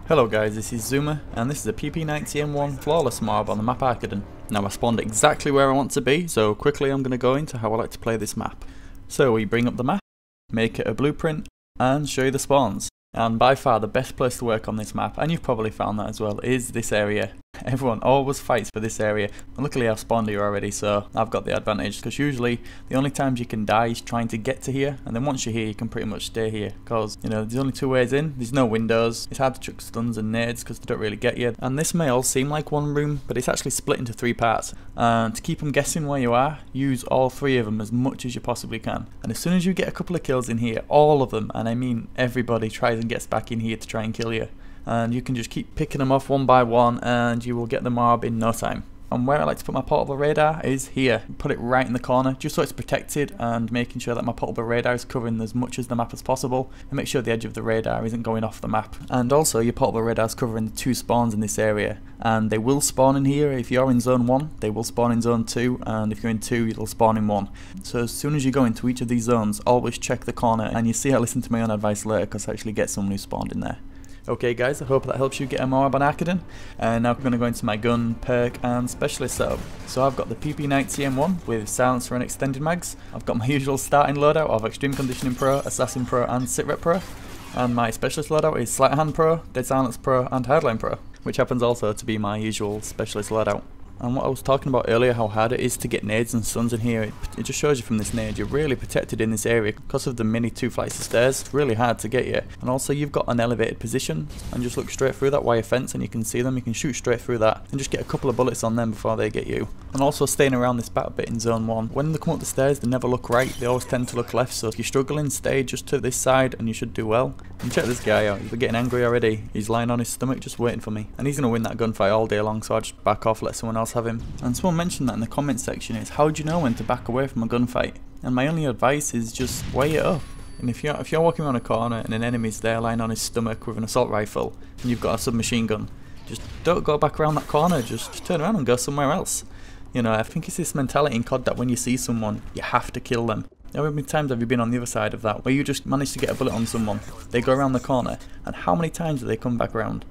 Hello guys, this is Zuma, and this is a PP90M1 flawless MOAB on the map Arkaden. Now I spawned exactly where I want to be, so quickly I'm going to go into how I like to play this map. So we bring up the map, make it a blueprint, and show you the spawns. And by far the best place to work on this map, and you've probably found that as well, is this area. Everyone always fights for this area, and luckily I've spawned here already, so I've got the advantage, because usually the only times you can die is trying to get to here, and then once you're here you can pretty much stay here, because you know there's only two ways in, there's no windows, it's hard to chuck stuns and nades because they don't really get you, and this may all seem like one room, but it's actually split into three parts, and to keep them guessing where you are, use all three of them as much as you possibly can, and as soon as you get a couple of kills in here, all of them, and I mean everybody tries and gets back in here to try and kill you. And you can just keep picking them off one by one and you will get the MOAB in no time. And where I like to put my portable radar is here. Put it right in the corner just so it's protected, and making sure that my portable radar is covering as much as the map as possible, and make sure the edge of the radar isn't going off the map. And also your portable radar is covering the two spawns in this area, and they will spawn in here. If you're in zone 1 they will spawn in zone 2, and if you're in 2 it'll spawn in 1. So as soon as you go into each of these zones, always check the corner, and you see I listen to my own advice later because I actually get someone who spawned in there. Okay guys, I hope that helps you get a MOAB on Arkaden. And now we're going to go into my gun, perk and specialist setup. So I've got the PP90M1 with silencer and extended mags. I've got my usual starting loadout of Extreme Conditioning Pro, Assassin Pro and Sitrep Pro. And my specialist loadout is Sleight of Hand Pro, Deadsilence Pro and Hardline Pro, which happens also to be my usual specialist loadout. And what I was talking about earlier, how hard it is to get nades and stuns in here, it just shows you from this nade, you're really protected in this area because of the mini 2 flights of stairs. It's really hard to get you. And also you've got an elevated position, and just look straight through that wire fence and you can see them, you can shoot straight through that and just get a couple of bullets on them before they get you. And also staying around this back bit in zone 1, when they come up the stairs they never look right, they always tend to look left, so if you're struggling stay just to this side and you should do well. And check this guy out, he's getting angry already, he's lying on his stomach just waiting for me. And he's going to win that gunfight all day long, so I just back off, let someone else have him. And someone mentioned that in the comment section, is how do you know when to back away from a gunfight? And my only advice is just weigh it up. And if you're walking around a corner and an enemy's there lying on his stomach with an assault rifle and you've got a submachine gun, just don't go back around that corner, just turn around and go somewhere else. You know, I think it's this mentality in COD that when you see someone, you have to kill them. How many times have you been on the other side of that, where you just manage to get a bullet on someone, they go around the corner, and how many times do they come back around?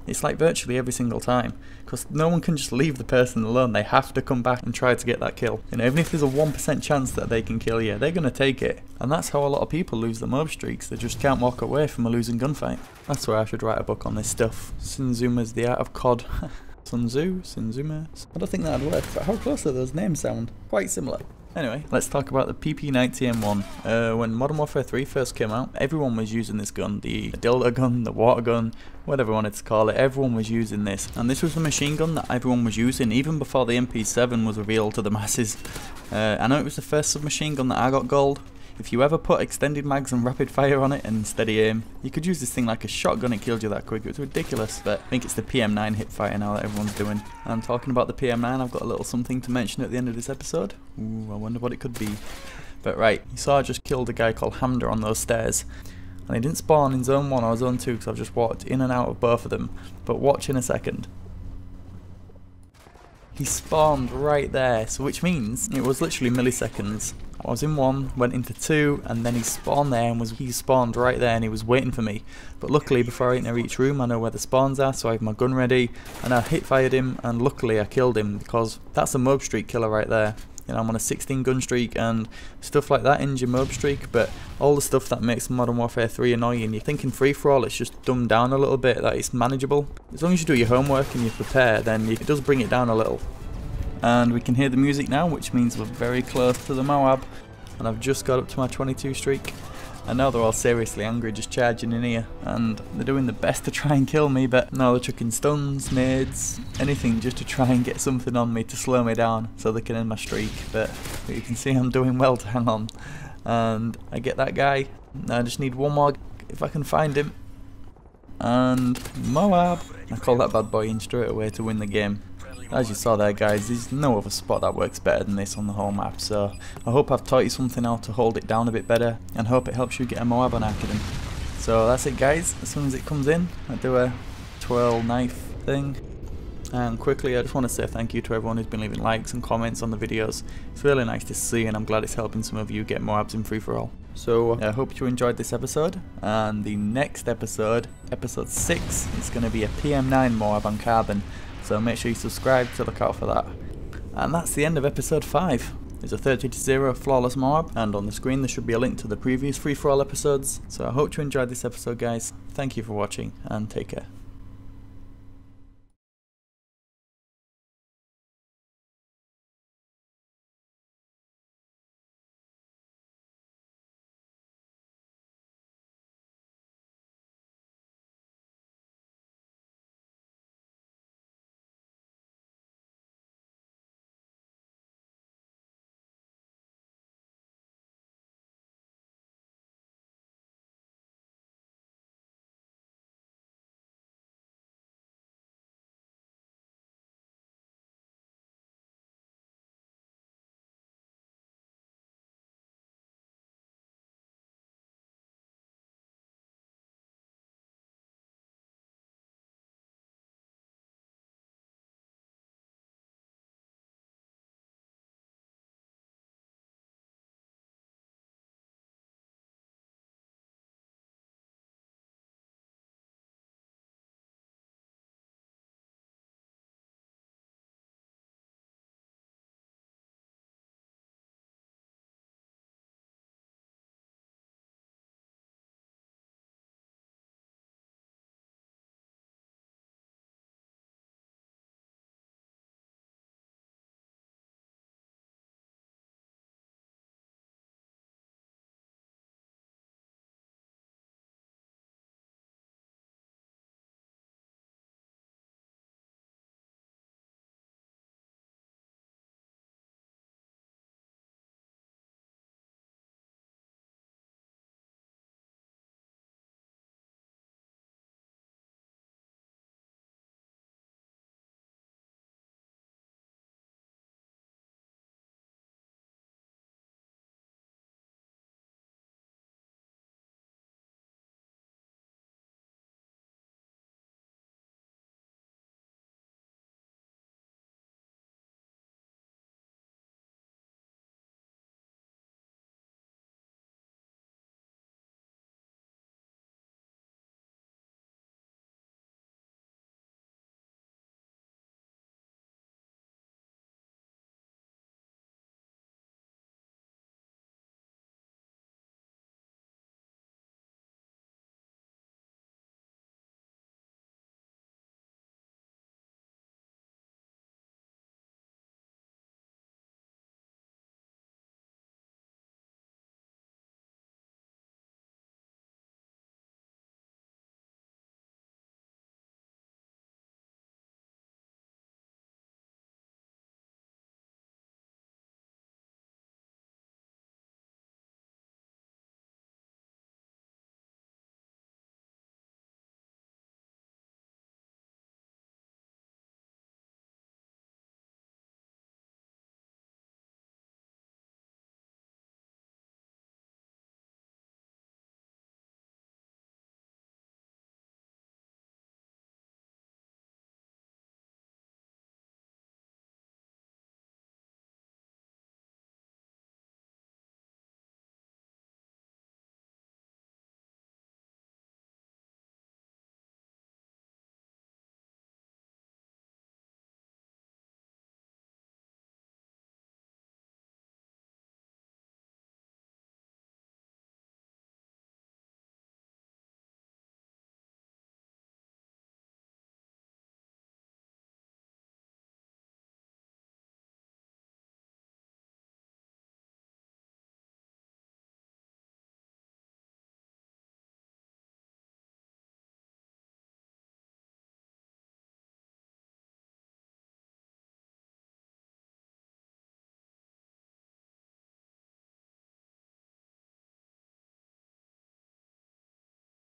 It's like virtually every single time, because no one can just leave the person alone, they have to come back and try to get that kill. You know, even if there's a 1% chance that they can kill you, they're going to take it. And that's how a lot of people lose their MOAB streaks, they just can't walk away from a losing gunfight. That's where I should write a book on this stuff. Zuma's The Art of COD. Zuma. I don't think that'd work, but how close do those names sound? Quite similar. Anyway, let's talk about the PP90M1. When Modern Warfare 3 first came out, everyone was using this gun. The dildo gun, the water gun, whatever you wanted to call it, everyone was using this. And this was the machine gun that everyone was using, even before the MP7 was revealed to the masses. I know it was the first submachine gun that I got gold. If you ever put extended mags and rapid fire on it and steady aim, you could use this thing like a shotgun, it killed you that quick. It was ridiculous, but I think it's the PM9 hipfire now that everyone's doing. And talking about the PM9, I've got a little something to mention at the end of this episode. Ooh, I wonder what it could be. But right, you saw I just killed a guy called Hamder on those stairs. And he didn't spawn in zone 1 or zone 2 because I've just walked in and out of both of them. But watch in a second. He spawned right there, so which means it was literally milliseconds. I was in 1, went into 2, and then he spawned there and he spawned right there and he was waiting for me. But luckily before I enter each room I know where the spawns are, so I have my gun ready and I hit fired him, and luckily I killed him because that's a MOAB streak killer right there. You know, I'm on a 16 gun streak and stuff like that ends your MOAB streak, but all the stuff that makes Modern Warfare 3 annoying, you're thinking free for all, it's just dumbed down a little bit, that it's manageable. As long as you do your homework and you prepare, then it does bring it down a little. And we can hear the music now, which means we're very close to the MOAB, and I've just got up to my 22 streak. And now they're all seriously angry, just charging in here, and they're doing the best to try and kill me, but now they're chucking stuns, nades, anything just to try and get something on me to slow me down so they can end my streak. But you can see I'm doing well to hang on, and I get that guy. I just need one more if I can find him, and MOAB. I call that bad boy in straight away to win the game. As you saw there guys, there's no other spot that works better than this on the whole map, so I hope I've taught you something how to hold it down a bit better, and hope it helps you get a MOAB on Arkaden. So that's it guys, as soon as it comes in I do a twirl knife thing, and quickly I just want to say thank you to everyone who's been leaving likes and comments on the videos. It's really nice to see, and I'm glad it's helping some of you get MOABs in free for all. So I hope you enjoyed this episode, and the next episode, episode 6, is going to be a PM9 MOAB on Carbon, so make sure you subscribe to look out for that. And that's the end of episode 5. It's a 30-0 flawless MOAB, and on the screen there should be a link to the previous free-for-all episodes. So I hope you enjoyed this episode, guys. Thank you for watching, and take care.